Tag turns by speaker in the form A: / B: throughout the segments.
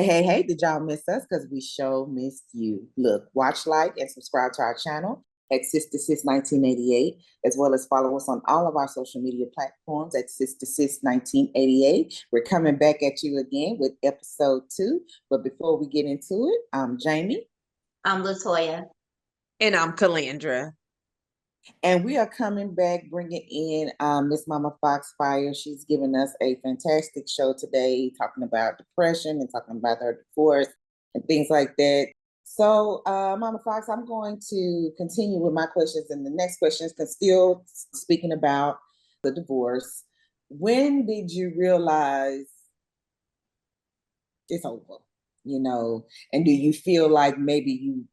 A: Hey, did y'all miss us? Because we sure missed you. Look, watch, like, and subscribe to our channel at Sister Sis 1988, as well as follow us on all of our social media platforms at Sister Sis 1988. We're coming back at you again with episode 2. But before we get into it, I'm Jamie.
B: I'm Latoya.
C: And I'm Calandra.
A: And we are coming back, bringing in Miss Mama Foxfire. She's giving us a fantastic show today, talking about depression and talking about her divorce and things like that. So, Mama Fox, I'm going to continue with my questions, and the next questions can still speaking about the divorce. When did you realize it's over? And do you feel like maybe you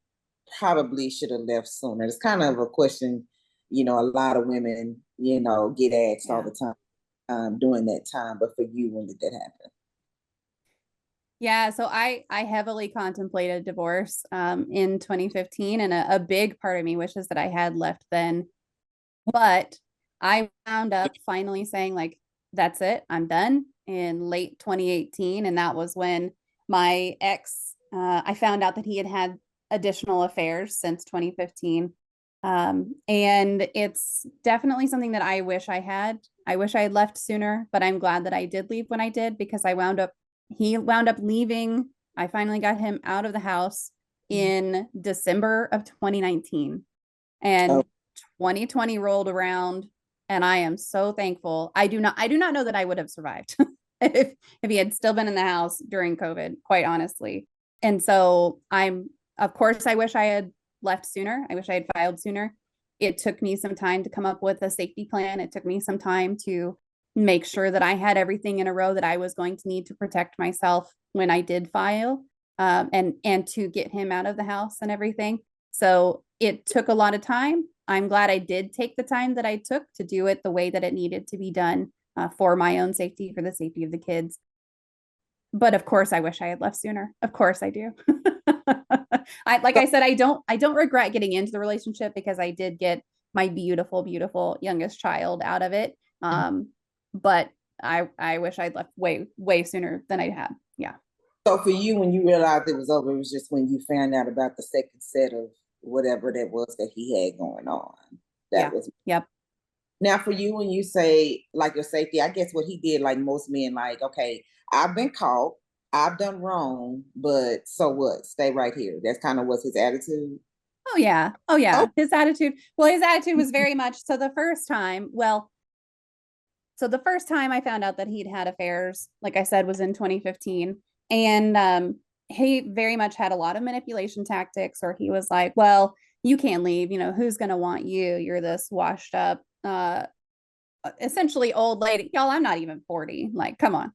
A: probably should have left sooner? It's kind of a question a lot of women, get asked all the time during that time. But for you, when did that happen?
D: Yeah, so I heavily contemplated divorce in 2015, and a big part of me wishes that I had left then. But I wound up finally saying, like, that's it, I'm done in late 2018. And that was when my ex, I found out that he had additional affairs since 2015. And it's definitely something that I wish I had. I wish I had left sooner, but I'm glad that I did leave when I did, because he wound up leaving. I finally got him out of the house in December of 2019, and 2020 rolled around, and I am so thankful. I do not know that I would have survived if he had still been in the house during COVID, quite honestly. And so of course, I wish I had left sooner. I wish I had filed sooner. It took me some time to come up with a safety plan. It took me some time to make sure that I had everything in a row that I was going to need to protect myself when I did file, and to get him out of the house and everything. So it took a lot of time. I'm glad I did take the time that I took to do it the way that it needed to be done, for my own safety, for the safety of the kids. But of course, I wish I had left sooner. Of course I do. I said, I don't regret getting into the relationship, because I did get my beautiful, beautiful youngest child out of it. But I wish I'd left way sooner than I had. Yeah.
A: So for you, when you realized it was over, it was just when you found out about the second set of whatever that was that he had going on.
D: Yep.
A: Now for you, when you say like your safety, I guess what he did, like most men, like, okay, I've been caught, I've done wrong, but so what? Stay right here. That's kind of what's his attitude.
D: Oh yeah. His attitude was very much so. The first time I found out that he'd had affairs, like I said, was in 2015. And he very much had a lot of manipulation tactics, or he was like, well, you can't leave, who's going to want you? You're this washed up, essentially old lady. Y'all, I'm not even 40. Like, come on.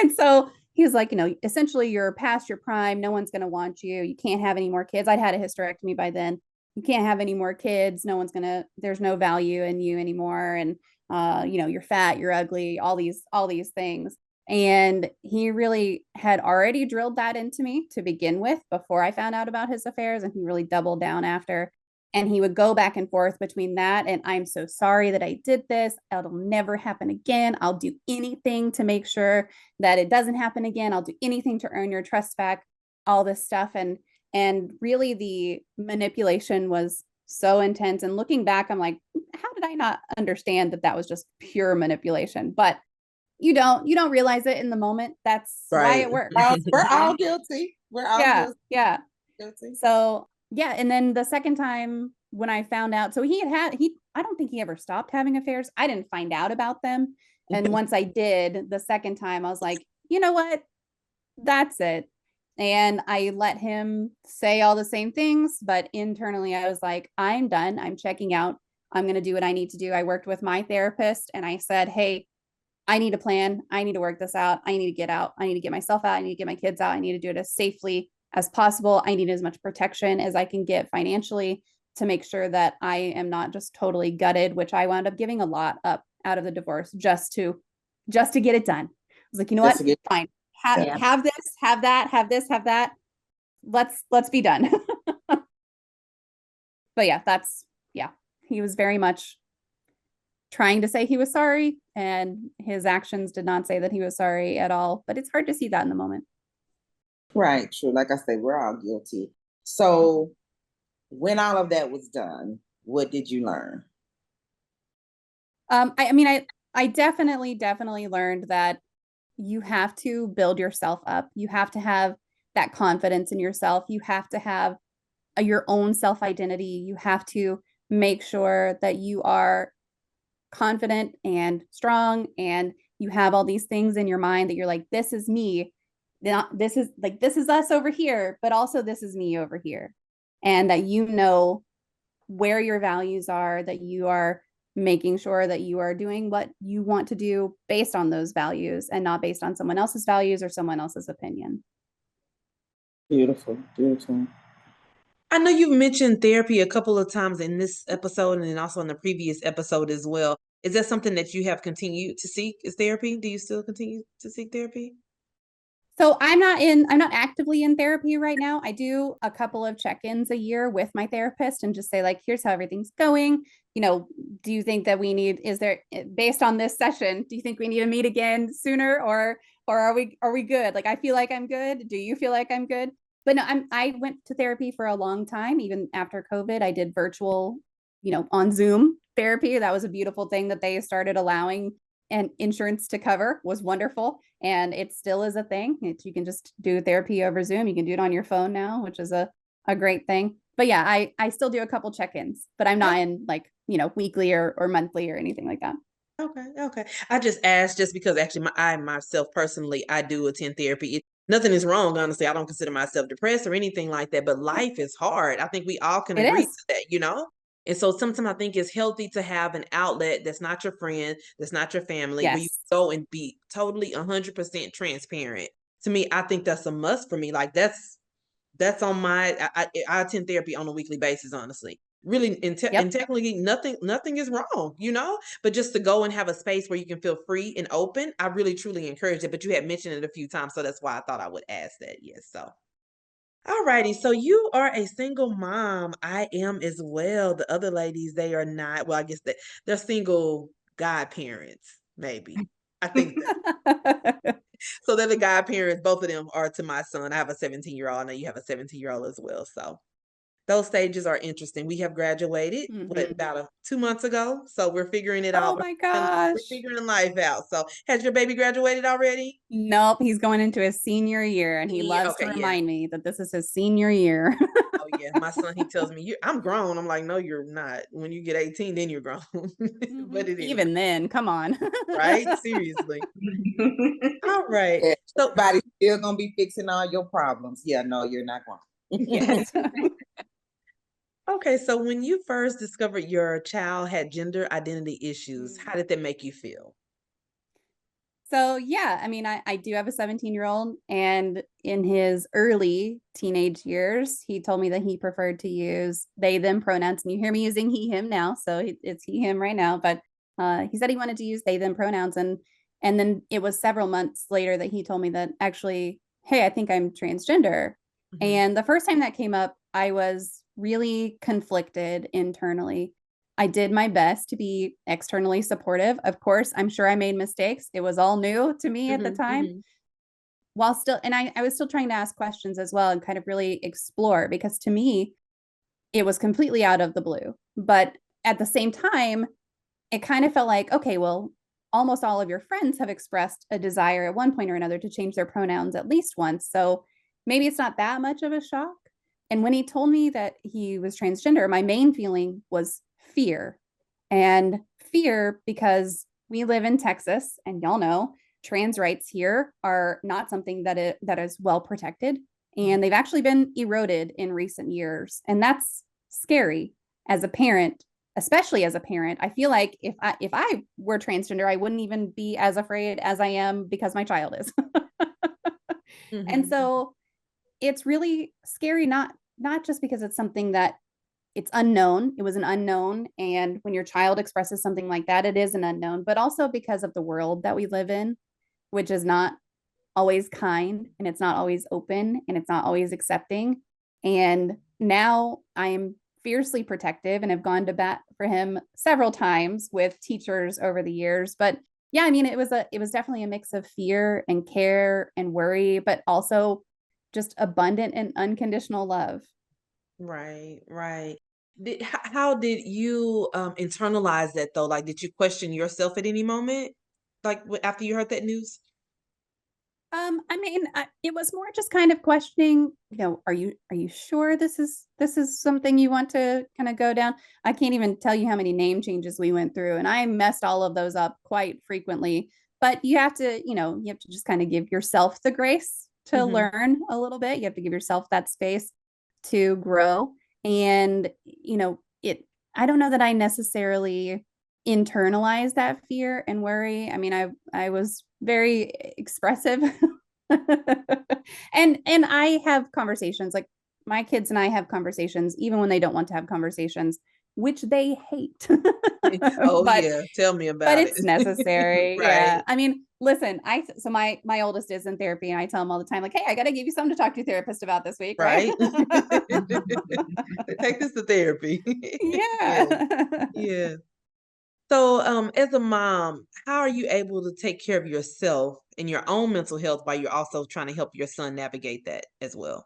D: And so he was like, essentially you're past your prime. No one's going to want you. You can't have any more kids. I'd had a hysterectomy by then. You can't have any more kids. There's no value in you anymore. And, you're fat, you're ugly, all these things. And he really had already drilled that into me to begin with before I found out about his affairs. And he really doubled down after. And he would go back and forth between that and, I'm so sorry that I did this. It'll never happen again. I'll do anything to make sure that it doesn't happen again. I'll do anything to earn your trust back, all this stuff. And really the manipulation was so intense. And looking back, I'm like, how did I not understand that was just pure manipulation? But you don't realize it in the moment. That's why it works.
A: We're all guilty. We're all
D: guilty. So yeah. And then the second time when I found out, so I don't think he ever stopped having affairs. I didn't find out about them. And once I did the second time, I was like, you know what? That's it. And I let him say all the same things, but internally I was like, I'm done. I'm checking out. I'm going to do what I need to do. I worked with my therapist and I said, hey, I need a plan. I need to work this out. I need to get out. I need to get myself out. I need to get my kids out. I need to do it as safely as possible. I need as much protection as I can get financially to make sure that I am not just totally gutted, which I wound up giving a lot up out of the divorce just to get it done. I was like, you know what? Fine. Have this, have that, have this, have that. Let's be done. But yeah, he was very much trying to say he was sorry, and his actions did not say that he was sorry at all. But it's hard to see that in the moment.
A: Right, true. Like I said, we're all guilty. So when all of that was done, what did you learn?
D: I mean, I definitely learned that you have to build yourself up. You have to have that confidence in yourself. You have to have your own self identity. You have to make sure that you are confident and strong, and you have all these things in your mind that you're like, this is me. Not this is like, this is us over here, but also this is me over here. And that you know where your values are, that you are making sure that you are doing what you want to do based on those values and not based on someone else's values or someone else's opinion.
A: Beautiful, beautiful.
C: I know you've mentioned therapy a couple of times in this episode and then also in the previous episode as well. Is that something that you have continued to seek, is therapy? Do you still continue to seek therapy?
D: So I'm not actively in therapy right now. I do a couple of check-ins a year with my therapist and just say like, here's how everything's going. You know, do you think that is there, based on this session, do you think we need to meet again sooner, or are we good? Like, I feel like I'm good. Do you feel like I'm good? But no, I went to therapy for a long time. Even after COVID, I did virtual, on Zoom therapy. That was a beautiful thing that they started allowing and insurance to cover. Was wonderful. And it still is a thing. You can just do therapy over Zoom. You can do it on your phone now, which is a great thing. But yeah, I still do a couple check-ins, but I'm not in like, weekly or monthly or anything like that.
C: Okay, okay. I just asked just because actually I myself personally, I do attend therapy. Nothing is wrong, honestly. I don't consider myself depressed or anything like that, but life is hard. I think we all can
D: It
C: agree
D: is.
C: to that, you know? And so sometimes I think it's healthy to have an outlet that's not your friend, that's not your family, where you
D: Yes.
C: go and be totally 100% transparent. To me, I think that's a must for me. Like that's on my I attend therapy on a weekly basis, honestly. Really, and
D: Yep.
C: technically nothing is wrong, you know, but just to go and have a space where you can feel free and open, I really truly encourage it. But you had mentioned it a few times, so that's why I thought I would ask that. Yes. So all righty. So you are a single mom. I am as well. The other ladies, they are not. Well, I guess they're single godparents, maybe. I think so. They're the godparents. Both of them are to my son. I have a 17-year-old. I know you have a 17-year-old as well. So those stages are interesting. We have graduated about 2 months ago, so we're figuring it
D: Oh
C: out.
D: my
C: We're
D: gosh.
C: figuring life out. So, has your baby graduated already?
D: Nope, he's going into his senior year, and he
C: Yeah.
D: loves to
C: Okay. Yeah.
D: remind me that this is his senior year.
C: Oh yeah. My son, he tells me, I'm grown." I'm like, "No, you're not. When you get 18, then you're grown." But it is
D: Even then, come on.
C: right. Seriously. All right. So,
A: Everybody's still gonna be fixing all your problems. Yeah, no, you're not going.
D: Yes.
C: okay. So, when you first discovered your child had gender identity issues,
D: Mm.
C: how did that make you feel?
D: So yeah, I mean, I do have a 17-year-old, and in his early teenage years, he told me that he preferred to use they them pronouns. And you hear me using he him now, so it's he him right now. But he said he wanted to use they them pronouns, and then it was several months later that he told me that actually, hey, I think I'm transgender.
C: Mhm.
D: And the first time that came up, I was really conflicted internally. I did my best to be externally supportive. Of course, I'm sure I made mistakes. It was all new to me at the
C: Mhm.
D: time,
C: Mhm.
D: while still, and I was still trying to ask questions as well and kind of really explore, because to me, it was completely out of the blue. But at the same time, it kind of felt like, okay, well, almost all of your friends have expressed a desire at one point or another to change their pronouns at least once. So maybe it's not that much of a shock. And when he told me that he was transgender, my main feeling was fear. And fear because we live in Texas, and y'all know trans rights here are not something that is well protected,
C: Mhm.
D: and they've actually been eroded in recent years. And that's scary as a parent, especially as a parent. I feel like if I were transgender, I wouldn't even be as afraid as I am because my child is. And
C: Mhm.
D: so it's really scary, not just because it's something that it's unknown. It was an unknown. And when your child expresses something like that, it is an unknown, but also because of the world that we live in, which is not always kind, and it's not always open, and it's not always accepting. And now I'm fiercely protective and have gone to bat for him several times with teachers over the years. But yeah, I mean, it was definitely a mix of fear and care and worry, but also just abundant and unconditional love.
C: Right, right. How did you internalize that though? Like, did you question yourself at any moment? Like after you heard that news?
D: I mean, it was more just kind of questioning, are you sure this is something you want to kind of go down? I can't even tell you how many name changes we went through, and I messed all of those up quite frequently. But you have to just kind of give yourself the grace to
C: Hmm.
D: learn a little bit. You have to give yourself that space to grow. And, I don't know that I necessarily internalize that fear and worry. I mean, I was very expressive. And I have conversations, like my kids and I have conversations even when they don't want to have conversations, which they hate.
C: Oh
D: but
C: yeah, tell me
D: but
C: about
D: it's
C: it.
D: necessary.
C: Right,
D: Yeah. I mean, listen, so my oldest is in therapy, and I tell him all the time, like, hey, I got to give you something to talk to your therapist about this week, right?
C: right. Take this to therapy. Yeah,
D: Yeah.
C: yeah. So, as a mom, how are you able to take care of yourself and your own mental health while you're also trying to help your son navigate that as well?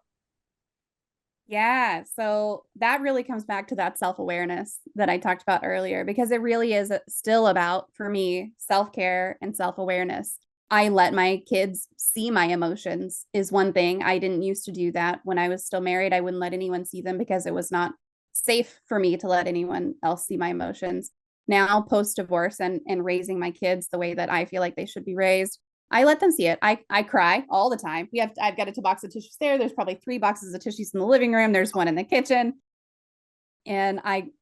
D: Yeah, so that really comes back to that self-awareness that I talked about earlier, because it really is still about, for me, self-care and self-awareness. I let my kids see my emotions is one thing. I didn't used to do that when I was still married. I wouldn't let anyone see them because it was not safe for me to let anyone else see my emotions. Now, post-divorce and raising my kids the way that I feel like they should be raised, I let them see it. I cry all the time. I've got a box of tissues there. There's probably 3 boxes of tissues in the living room. There's one in the kitchen. And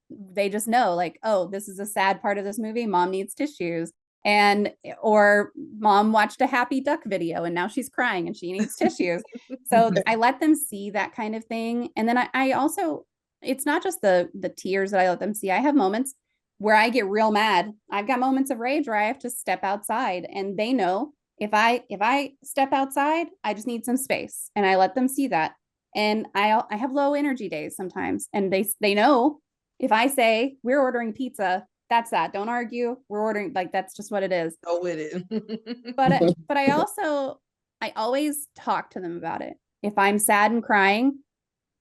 D: they just know, like, oh, this is a sad part of this movie. Mom needs tissues. And or mom watched a happy duck video and now she's crying and she needs tissues. So I let them see that kind of thing. And then I also, it's not just the tears that I let them see. I have moments where I get real mad. I've got moments of rage where I have to step outside, and they know if I step outside, I just need some space, and I let them see that. And I have low energy days sometimes, and they know if I say we're ordering pizza, that's that. Don't argue. We're ordering, like, that's just what it is.
C: Go with it.
D: But I always talk to them about it. If I'm sad and crying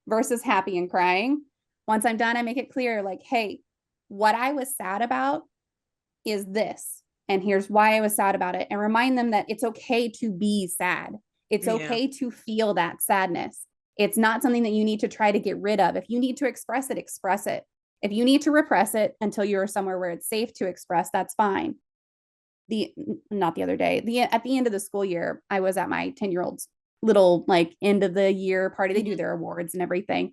D: versus happy and crying, once I'm done, I make it clear, like, hey, what I was sad about is this. And here's why I was sad about it. And remind them that it's okay to be sad. It's
C: Yeah.
D: okay to feel that sadness. It's not something that you need to try to get rid of. If you need to express it, express it. If you need to repress it until you're somewhere where it's safe to express, that's fine. The Not the other day, at the end of the school year, I was at my 10-year-old's little, like, end of the year party. They do
C: Mhm.
D: their awards and everything.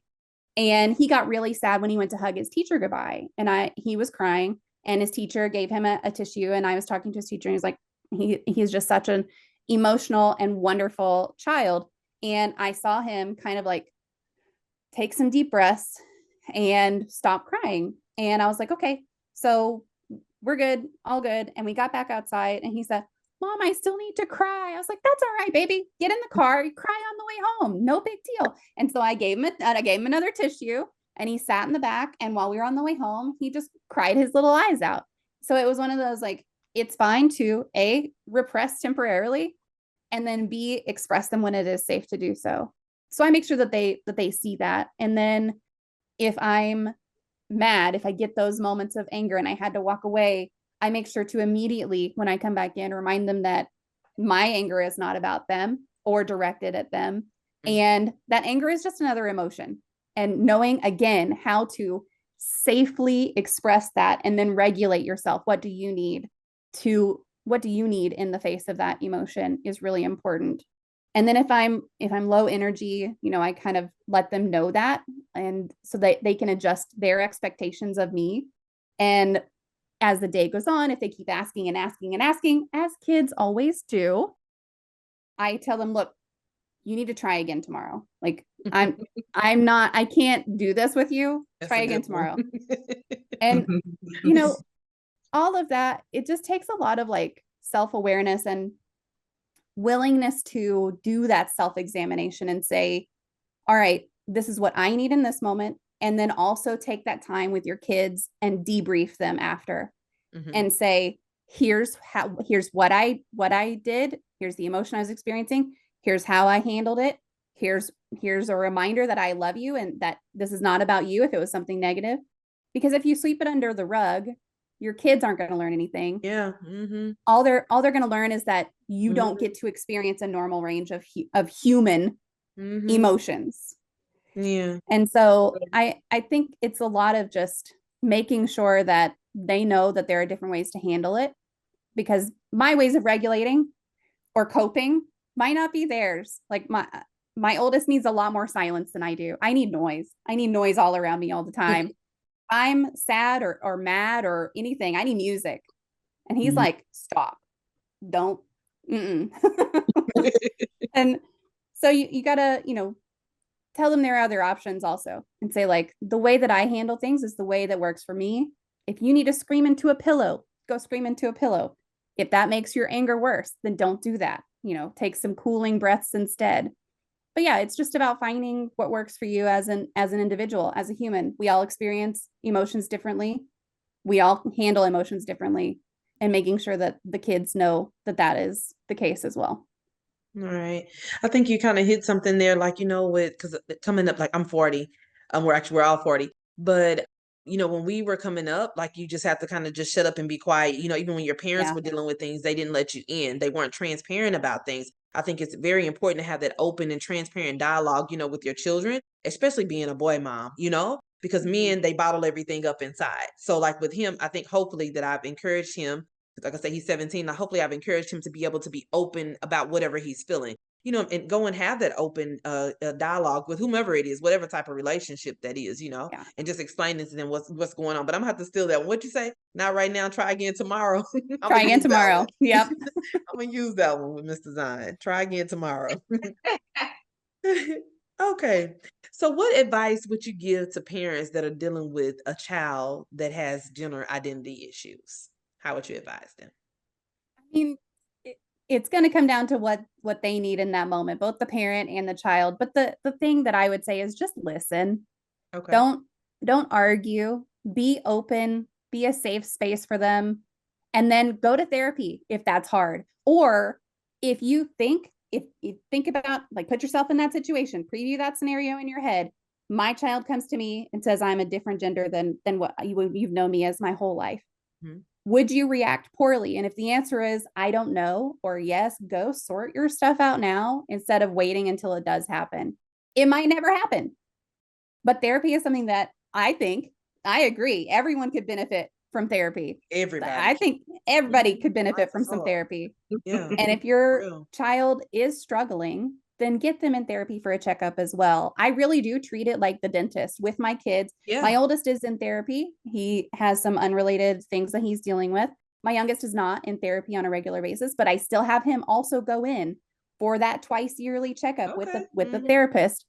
D: And he got really sad when he went to hug his teacher goodbye. And he was crying, and his teacher gave him a tissue. And I was talking to his teacher, and he's like, he's just such an emotional and wonderful child. And I saw him kind of like take some deep breaths and stop crying. And I was like, okay, so we're good, all good. And we got back outside, and he said, Mom, I still need to cry. I was like, that's all right, baby. Get in the car, you cry on the way home. No big deal. And so I gave him another tissue, and he sat in the back. And while we were on the way home, he just cried his little eyes out. So it was one of those, like, it's fine to A, repress temporarily, and then B, express them when it is safe to do so. So I make sure that they see that. And then if I'm mad, if I get those moments of anger and I had to walk away, I make sure to immediately, when I come back in, remind them that my anger is not about them or directed at them.
C: Mm.
D: And that anger is just another emotion. And knowing, again, how to safely express that and then regulate yourself. What do you need in the face of that emotion is really important. And then if I'm low energy, I kind of let them know that, and so they can adjust their expectations of me. And as the day goes on, if they keep asking and asking and asking, as kids always do, I tell them, look, you need to try again tomorrow. Like, I can't do this with you.
C: That's
D: Try
C: a
D: again
C: good one.
D: tomorrow. And you know, all of that, it just takes a lot of, like, self-awareness and willingness to do that self-examination and say, all right, this is what I need in this moment. And then also take that time with your kids and debrief them after,
C: Mhm.
D: and say, here's what I did. Here's the emotion I was experiencing. Here's how I handled it. here's a reminder that I love you and that this is not about you if it was something negative. Because if you sweep it under the rug, your kids aren't going to learn anything.
C: Yeah.
D: All they're going to learn is that you don't
C: Mm-hmm.
D: get to experience a normal range of human
C: Mm-hmm.
D: emotions.
C: Yeah.
D: And so I think it's a lot of just making sure that they know that there are different ways to handle it, because my ways of regulating or coping might not be theirs. Like my oldest needs a lot more silence than I do. I need noise. I need noise all around me all the time. I'm sad or mad or anything, I need music. And he's like, stop, don't. And so you gotta, tell them there are other options also, and say, like, the way that I handle things is the way that works for me. If you need to scream into a pillow, go scream into a pillow. If that makes your anger worse, then don't do that. Take some cooling breaths instead. But yeah, it's just about finding what works for you as an individual, as a human. We all experience emotions differently. We all handle emotions differently, and making sure that the kids know that that is the case as well.
C: All right. I think you kind of hit something there, like, because coming up, like I'm 40, we're all 40, but when we were coming up, like you just have to kind of just shut up and be quiet. Even when your parents
D: Yeah.
C: were dealing with things, they didn't let you in. They weren't transparent about things. I think it's very important to have that open and transparent dialogue, with your children, especially being a boy mom, because men, they bottle everything up inside. So like with him, I think hopefully that I've encouraged him, like I said, he's 17. Now, hopefully I've encouraged him to be able to be open about whatever he's feeling, and go and have that open dialogue with whomever it is, whatever type of relationship that is,
D: Yeah.
C: and just explaining to them what's going on. But I'm gonna have to steal that one. What'd you say? Not right now, try again tomorrow.
D: Try again tomorrow. Yep.
C: I'm gonna use that one with Mr. Zion. Try again tomorrow. Okay. So what advice would you give to parents that are dealing with a child that has gender identity issues? How would you advise them?
D: I mean, it's going to come down to what they need in that moment, both the parent and the child. But the thing that I would say is just listen.
C: Okay.
D: Don't argue. Be open. Be a safe space for them, and then go to therapy if that's hard. Or if you think about, like, put yourself in that situation, preview that scenario in your head. My child comes to me and says I'm a different gender than what you've known me as my whole life. Mm-hmm. Would you react poorly? And if the answer is I don't know, or yes, go sort your stuff out now instead of waiting until it does happen. It might never happen. But therapy is something that I agree, everyone could benefit from therapy.
C: Everybody.
D: I think everybody could benefit from some therapy.
C: Yeah.
D: And if your child is struggling, then get them in therapy for a checkup as well. I really do treat it like the dentist with my kids. Yeah. My oldest is in therapy. He has some unrelated things that he's dealing with. My youngest is not in therapy on a regular basis, but I still have him also go in for that twice yearly checkup with the therapist.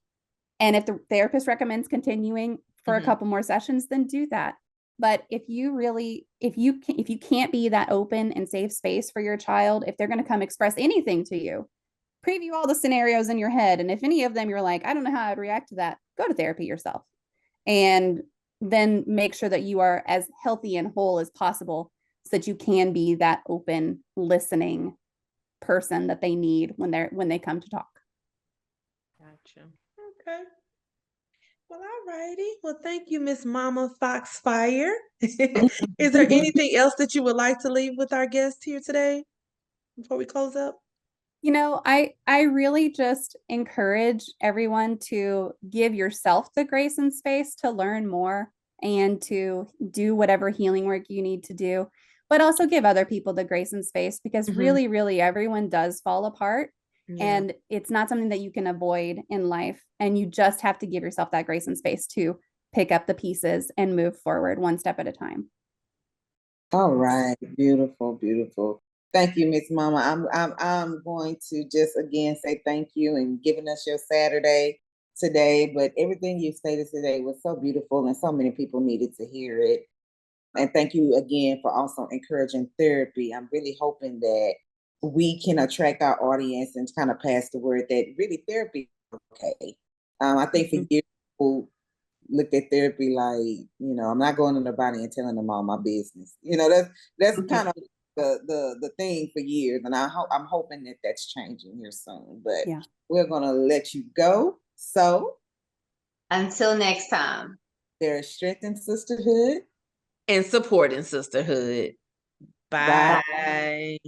D: And if the therapist recommends continuing for a couple more sessions, then do that. But if you can't be that open and safe space for your child, if they're going to come express anything to you, preview all the scenarios in your head. And if any of them you're like, I don't know how I'd react to that, go to therapy yourself. And then make sure that you are as healthy and whole as possible so that you can be that open, listening person that they need when they come to talk.
C: Gotcha. Okay. Well, all righty. Well, thank you, Miss Mama Foxfire. Is there anything else that you would like to leave with our guest here today before we close up?
D: I really just encourage everyone to give yourself the grace and space to learn more and to do whatever healing work you need to do, but also give other people the grace and space, because really, really everyone does fall apart. Yeah. And it's not something that you can avoid in life. And you just have to give yourself that grace and space to pick up the pieces and move forward one step at a time.
A: All right. Beautiful, beautiful. Thank you, Miss Mama. I'm going to just again say thank you and giving us your Saturday today. But everything you stated today was so beautiful and so many people needed to hear it. And thank you again for also encouraging therapy. I'm really hoping that we can attract our audience and kind of pass the word that really therapy is okay. I think for years people looked at therapy like, I'm not going to nobody and telling them all my business. That's kind of the thing for years, and I'm hoping that that's changing here soon. But
D: Yeah.
A: we're gonna let you go. So
B: Until next time.
A: there is strength in sisterhood.
C: And supporting sisterhood.
A: Bye.
C: Bye.